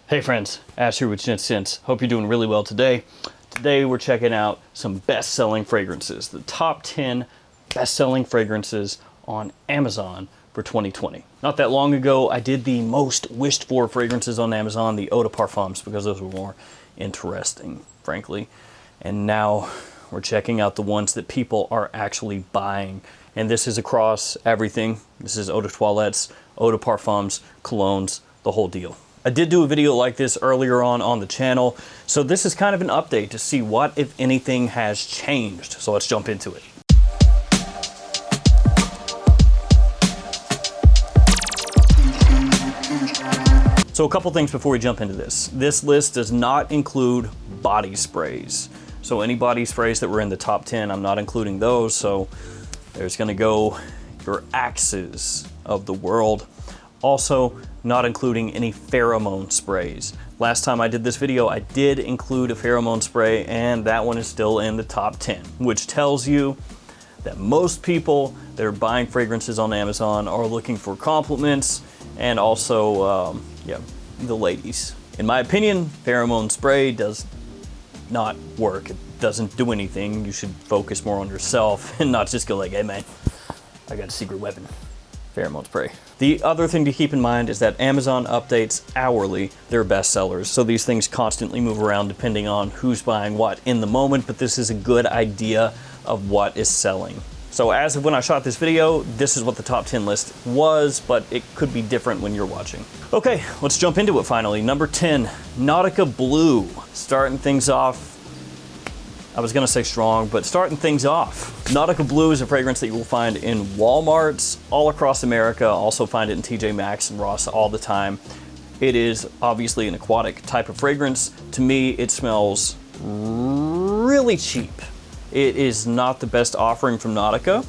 Hey friends, Ash here with Gents. Hope you're doing really well today. Today we're checking out some best-selling fragrances, the top 10 best-selling fragrances on Amazon for 2020. Not that long ago, I did the most wished-for fragrances on Amazon, the Eau de Parfums, because those were more interesting, frankly. And now we're checking out the ones that people are actually buying. And this is across everything. This is Eau de Toilettes, Eau de Parfums, colognes, the whole deal. I did do a video like this earlier on the channel, so this is kind of an update to see what, if anything, has changed. So let's jump into it. So a couple things before we jump into this. This list does not include body sprays. So any body sprays that were in the top 10, I'm not including those. So there's gonna go your Axes of the world. Also, not including any pheromone sprays. Last time I did this video, I did include a pheromone spray, and that one is still in the top 10, which tells you that most people that are buying fragrances on Amazon are looking for compliments, and also, the ladies. In my opinion, pheromone spray does not work. It doesn't do anything. You should focus more on yourself and not just go like, hey man, I got a secret weapon. Pheromone spray. The other thing to keep in mind is that Amazon updates hourly their bestsellers, so these things constantly move around depending on who's buying what in the moment, but this is a good idea of what is selling. So as of when I shot this video, this is what the top 10 list was, but it could be different when you're watching. Okay, let's jump into it finally. Number 10, Nautica Blue. Starting things off, I was gonna say strong, but starting things off. Nautica Blue is a fragrance that you will find in Walmarts all across America. Also find it in TJ Maxx and Ross all the time. It is obviously an aquatic type of fragrance. To me, it smells really cheap. It is not the best offering from Nautica,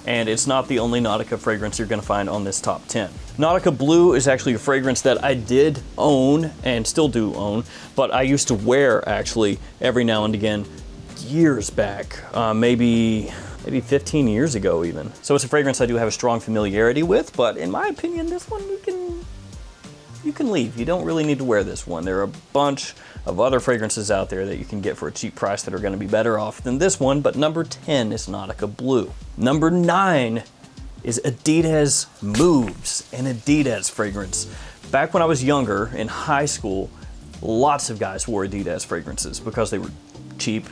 and it's not the only Nautica fragrance you're gonna find on this top 10. Nautica Blue is actually a fragrance that I did own and still do own, but I used to wear actually every now and again years back, maybe 15 years ago even. So it's a fragrance I do have a strong familiarity with, but in my opinion, this one you can leave. You don't really need to wear this one. There are a bunch of other fragrances out there that you can get for a cheap price that are gonna be better off than this one, but number 10 is Nautica Blue. Number 9 is Adidas Moves, an Adidas fragrance. Back when I was younger, in high school, lots of guys wore Adidas fragrances because they were cheap.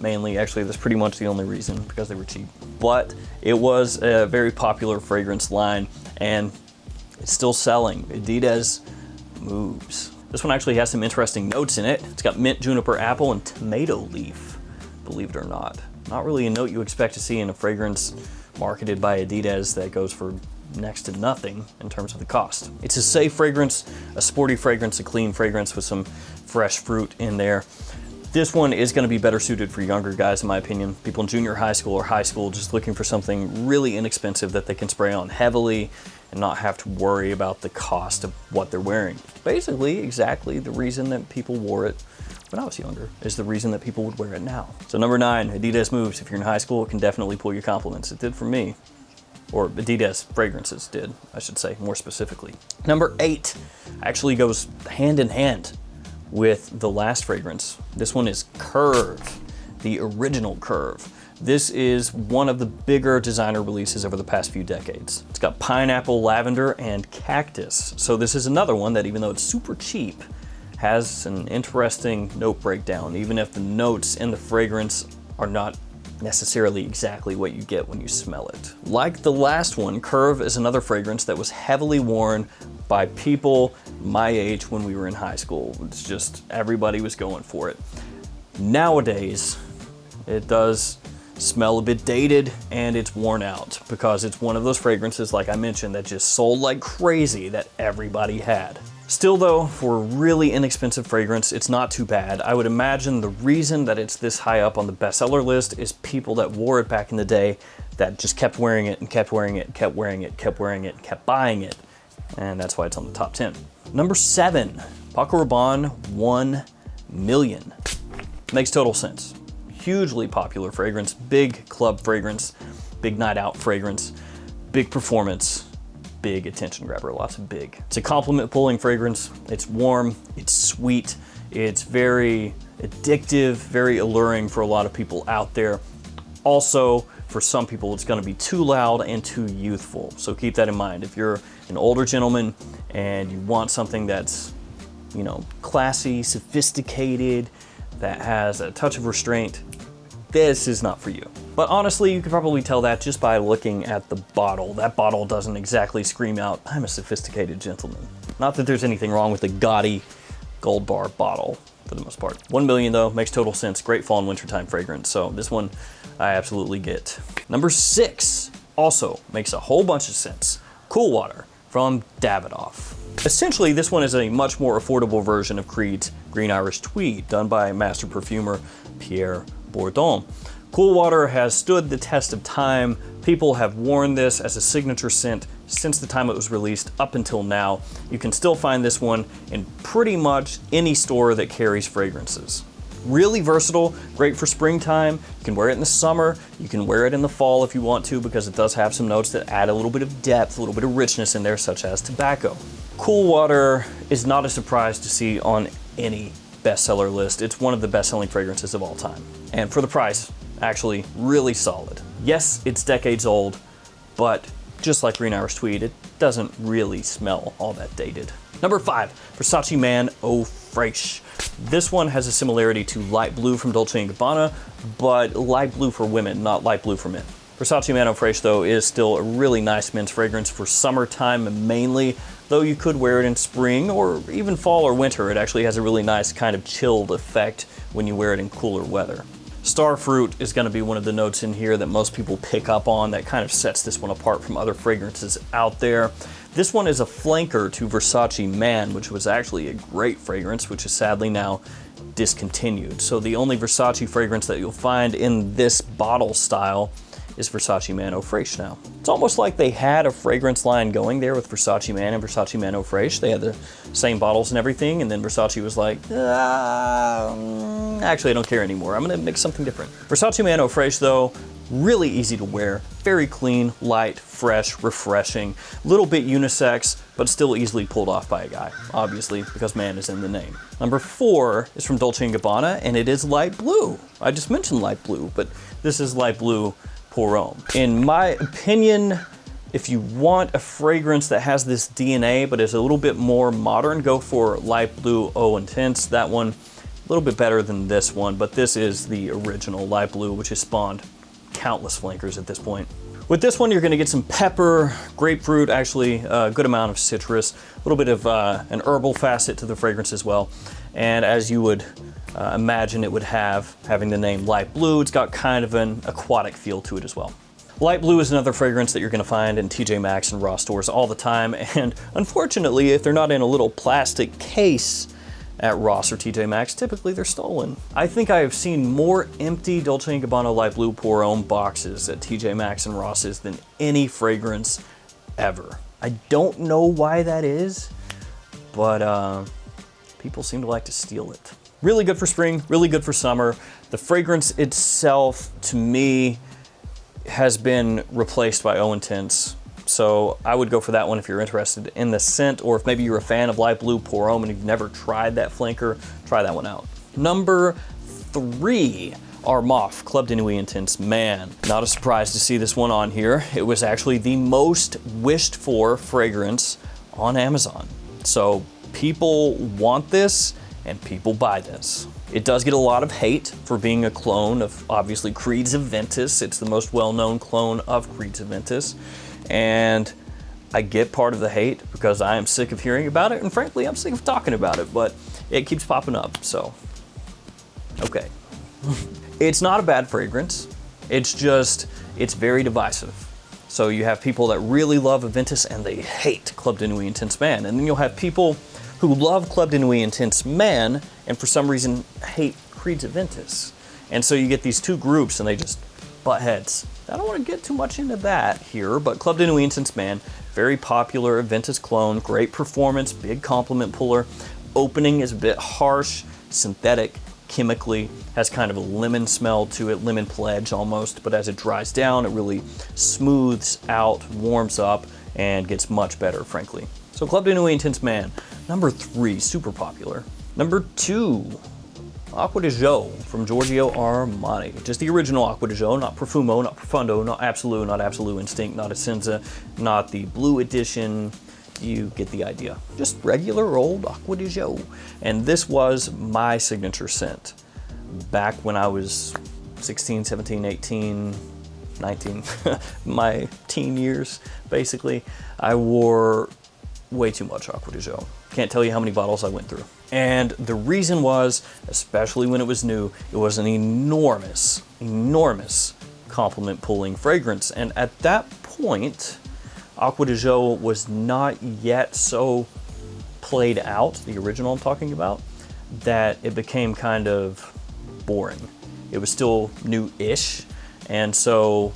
Mainly, actually, that's pretty much the only reason, because they were cheap. But it was a very popular fragrance line, and it's still selling. Adidas Moves. This one actually has some interesting notes in it. It's got mint, juniper, apple, and tomato leaf, believe it or not. Not really a note you expect to see in a fragrance marketed by Adidas that goes for next to nothing in terms of the cost. It's a safe fragrance, a sporty fragrance, a clean fragrance with some fresh fruit in there. This one is going to be better suited for younger guys, in my opinion. People in junior high school or high school just looking for something really inexpensive that they can spray on heavily and not have to worry about the cost of what they're wearing. Basically, exactly the reason that people wore it when I was younger is the reason that people would wear it now. So number 9, Adidas Moves. If you're in high school, it can definitely pull your compliments. It did for me. Or Adidas fragrances did, I should say, more specifically. Number 8 actually goes hand in hand with the last fragrance. This one is Curve, the original Curve. This is one of the bigger designer releases over the past few decades. It's got pineapple, lavender, and cactus. So this is another one that, even though it's super cheap, has an interesting note breakdown, even if the notes in the fragrance are not necessarily exactly what you get when you smell it. Like the last one, Curve is another fragrance that was heavily worn by people my age when we were in high school. It's just, everybody was going for it. Nowadays, it does smell a bit dated and it's worn out because it's one of those fragrances, like I mentioned, that just sold like crazy that everybody had. Still though, for a really inexpensive fragrance, it's not too bad. I would imagine the reason that it's this high up on the bestseller list is people that wore it back in the day that just kept wearing it and kept wearing it and kept wearing it, kept wearing it, and kept buying it. And that's why it's on the top 10. Number 7, Paco Rabanne 1 Million. Makes total sense. Hugely popular fragrance, big club fragrance, big night out fragrance, big performance. big attention grabber, lots of big. It's a compliment pulling fragrance. It's warm, it's sweet, it's very addictive, very alluring for a lot of people out there. Also, for some people, it's gonna be too loud and too youthful. So keep that in mind. If you're an older gentleman and you want something that's, you know, classy, sophisticated, that has a touch of restraint, this is not for you. But honestly, you could probably tell that just by looking at the bottle. That bottle doesn't exactly scream out, I'm a sophisticated gentleman. Not that there's anything wrong with a gaudy gold bar bottle for the most part. 1 million though, makes total sense. Great fall and wintertime fragrance. So this one I absolutely get. Number 6 also makes a whole bunch of sense. Cool Water from Davidoff. Essentially, this one is a much more affordable version of Creed's Green Irish Tweed, done by master perfumer Pierre Bourdon. Cool Water has stood the test of time. People have worn this as a signature scent since the time it was released up until now. You can still find this one in pretty much any store that carries fragrances. Really versatile, great for springtime. You can wear it in the summer, you can wear it in the fall if you want to, because it does have some notes that add a little bit of depth, a little bit of richness in there, such as tobacco. Cool Water is not a surprise to see on any bestseller list. It's one of the best-selling fragrances of all time. And for the price, actually really solid. Yes, it's decades old, but just like Green Irish Tweed, it doesn't really smell all that dated. Number 5, Versace Man Eau Fraiche. This one has a similarity to Light Blue from Dolce & Gabbana, but light blue for women, not light blue for men. Versace Man Eau Fraiche, though, is still a really nice men's fragrance for summertime mainly, though you could wear it in spring or even fall or winter. It actually has a really nice kind of chilled effect when you wear it in cooler weather. Starfruit is going to be one of the notes in here that most people pick up on that kind of sets this one apart from other fragrances out there. This one is a flanker to Versace Man, which was actually a great fragrance, which is sadly now discontinued. So the only Versace fragrance that you'll find in this bottle style is Versace Man Eau Fraiche now. It's almost like they had a fragrance line going there with Versace Man and Versace Man Eau Fraiche. They had the same bottles and everything, and then Versace was like, actually I don't care anymore. I'm gonna mix something different. Versace Man Eau Fraiche though, really easy to wear, very clean, light, fresh, refreshing, little bit unisex, but still easily pulled off by a guy, obviously, because man is in the name. Number 4 is from Dolce & Gabbana, and it is light blue. I just mentioned light blue, but this is light blue Pour Homme. In my opinion, if you want a fragrance that has this DNA but is a little bit more modern, go for light blue Eau Intense. That one, a little bit better than this one, but this is the original light blue, which has spawned countless flankers at this point. With this one, you're gonna get some pepper, grapefruit, actually a good amount of citrus, a little bit of an herbal facet to the fragrance as well. And as you would imagine it would have, having the name light blue, it's got kind of an aquatic feel to it as well. Light blue is another fragrance that you're gonna find in TJ Maxx and Ross stores all the time, and unfortunately, if they're not in a little plastic case at Ross or TJ Maxx, typically they're stolen. I think I have seen more empty Dolce & Gabbana Light Blue Pour Homme boxes at TJ Maxx and Ross's than any fragrance ever. I don't know why that is, but people seem to like to steal it. Really good for spring, really good for summer. The fragrance itself, to me, has been replaced by Eau Intense. So I would go for that one if you're interested in the scent, or if maybe you're a fan of Light Blue Pour Homme and you've never tried that flanker, try that one out. Number 3, Armaf Club de Nuit Intense Man. Not a surprise to see this one on here. It was actually the most wished for fragrance on Amazon. So people want this and people buy this. It does get a lot of hate for being a clone of, obviously, Creed's Aventus. It's the most well-known clone of Creed's Aventus. And I get part of the hate because I am sick of hearing about it, and frankly, I'm sick of talking about it, but it keeps popping up, so, okay. It's not a bad fragrance. It's just, it's very divisive. So you have people that really love Aventus and they hate Club de Nuit Intense Man. And then you'll have people who love Club de Nuit Intense Man and for some reason hate Creed's Aventus. And so you get these two groups and they just butt heads. I don't want to get too much into that here, but Club de Nuit Intense Man, very popular Aventus clone, great performance, big compliment puller. Opening is a bit harsh, synthetic, chemically, has kind of a lemon smell to it, lemon pledge almost, but as it dries down, it really smooths out, warms up, and gets much better, frankly. So Club de Nuit Intense Man. Number 3, super popular. Number 2, Acqua di Gio from Giorgio Armani. Just the original Acqua di Gio, not Profumo, not Profondo, not Absolute, not Absolute Instinct, not Essenza, not the blue edition. You get the idea. Just regular old Acqua di Gio. And this was my signature scent back when I was 16, 17, 18, 19, my teen years, basically. I wore way too much Acqua di Gio. Can't tell you how many bottles I went through. And the reason was, especially when it was new, it was an enormous, enormous compliment pulling fragrance. And at that point, Acqua di Gio was not yet so played out, the original I'm talking about, that it became kind of boring. It was still new-ish, and so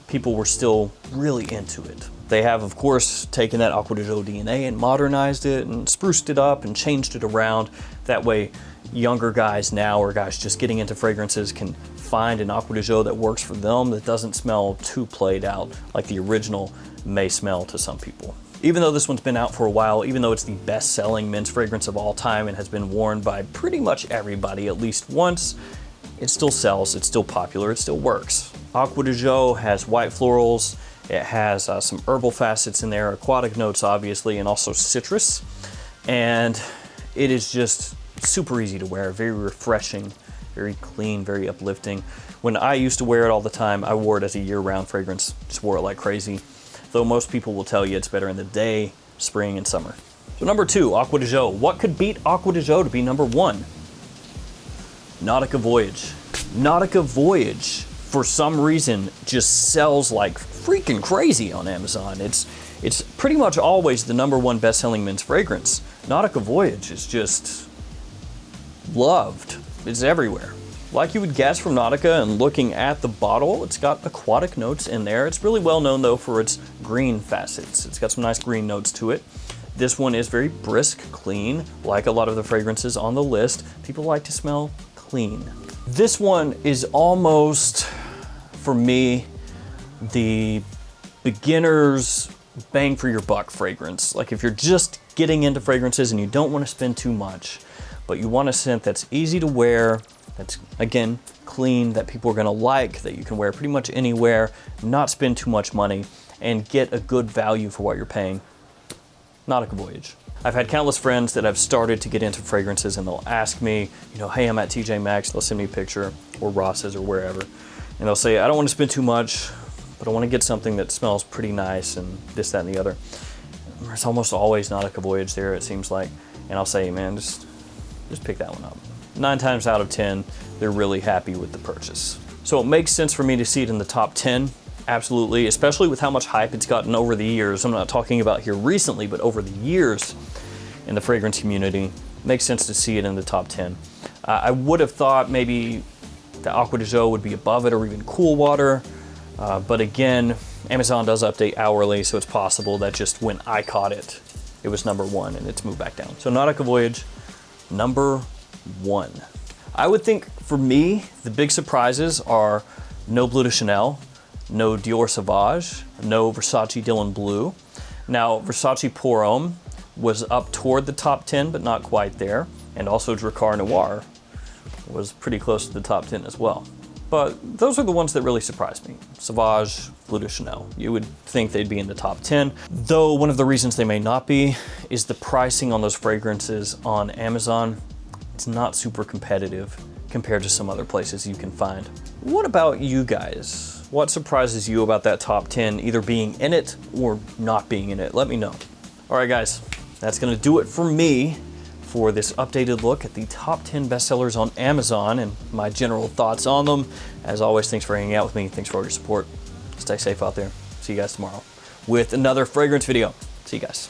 people were still really into it. They have, of course, taken that Acqua di Gio DNA and modernized it and spruced it up and changed it around. That way, younger guys now, or guys just getting into fragrances, can find an Acqua di Gio that works for them, that doesn't smell too played out like the original may smell to some people. Even though this one's been out for a while, even though it's the best-selling men's fragrance of all time and has been worn by pretty much everybody at least once, it still sells, it's still popular, it still works. Acqua di Gio has white florals, it has some herbal facets in there, aquatic notes obviously, and also citrus. And it is just super easy to wear, very refreshing, very clean, very uplifting. When I used to wear it all the time, I wore it as a year-round fragrance, just wore it like crazy. Though most people will tell you it's better in the day, spring, and summer. So number 2, Acqua di Gio. What could beat Acqua di Gio to be number 1? Nautica Voyage. Nautica Voyage, for some reason, just sells like freaking crazy on Amazon. It's pretty much always the number 1 best-selling men's fragrance. Nautica Voyage is just loved. It's everywhere. Like you would guess from Nautica, and looking at the bottle, it's got aquatic notes in there. It's really well known though for its green facets. It's got some nice green notes to it. This one is very brisk, clean, like a lot of the fragrances on the list. People like to smell clean. This one is almost, for me, the beginner's bang for your buck fragrance. Like if you're just getting into fragrances and you don't want to spend too much, but you want a scent that's easy to wear, that's, again, clean, that people are gonna like, that you can wear pretty much anywhere, not spend too much money, and get a good value for what you're paying. Nautica Voyage. I've had countless friends that have started to get into fragrances and they'll ask me, you know, hey, I'm at TJ Maxx, they'll send me a picture, or Ross's or wherever, and they'll say, I don't want to spend too much, but I want to get something that smells pretty nice and this, that, and the other. There's almost always Nautica Voyage there, it seems like, and I'll say, man, just pick that one up. 9 times out of 10, they're really happy with the purchase. So it makes sense for me to see it in the top 10, absolutely, especially with how much hype it's gotten over the years. I'm not talking about here recently, but over the years in the fragrance community. It makes sense to see it in the top 10. I would have thought maybe the Acqua di Gio would be above it, or even Cool Water, but again, Amazon does update hourly, so it's possible that just when I caught it, it was number 1 and it's moved back down. So Nautica Voyage, number 1. I would think for me, the big surprises are no Bleu de Chanel, no Dior Sauvage, no Versace Dylan Blue. Now, Versace Pour Homme was up toward the top 10, but not quite there. And also Drakkar Noir was pretty close to the top 10 as well. But those are the ones that really surprised me. Sauvage, Bleu de Chanel. You would think they'd be in the top 10. Though one of the reasons they may not be is the pricing on those fragrances on Amazon. It's not super competitive compared to some other places you can find. What about you guys? What surprises you about that top 10, either being in it or not being in it? Let me know. All right, guys, that's gonna do it for me for this updated look at the top 10 bestsellers on Amazon and my general thoughts on them. As always, thanks for hanging out with me. Thanks for all your support. Stay safe out there. See you guys tomorrow with another fragrance video. See you guys.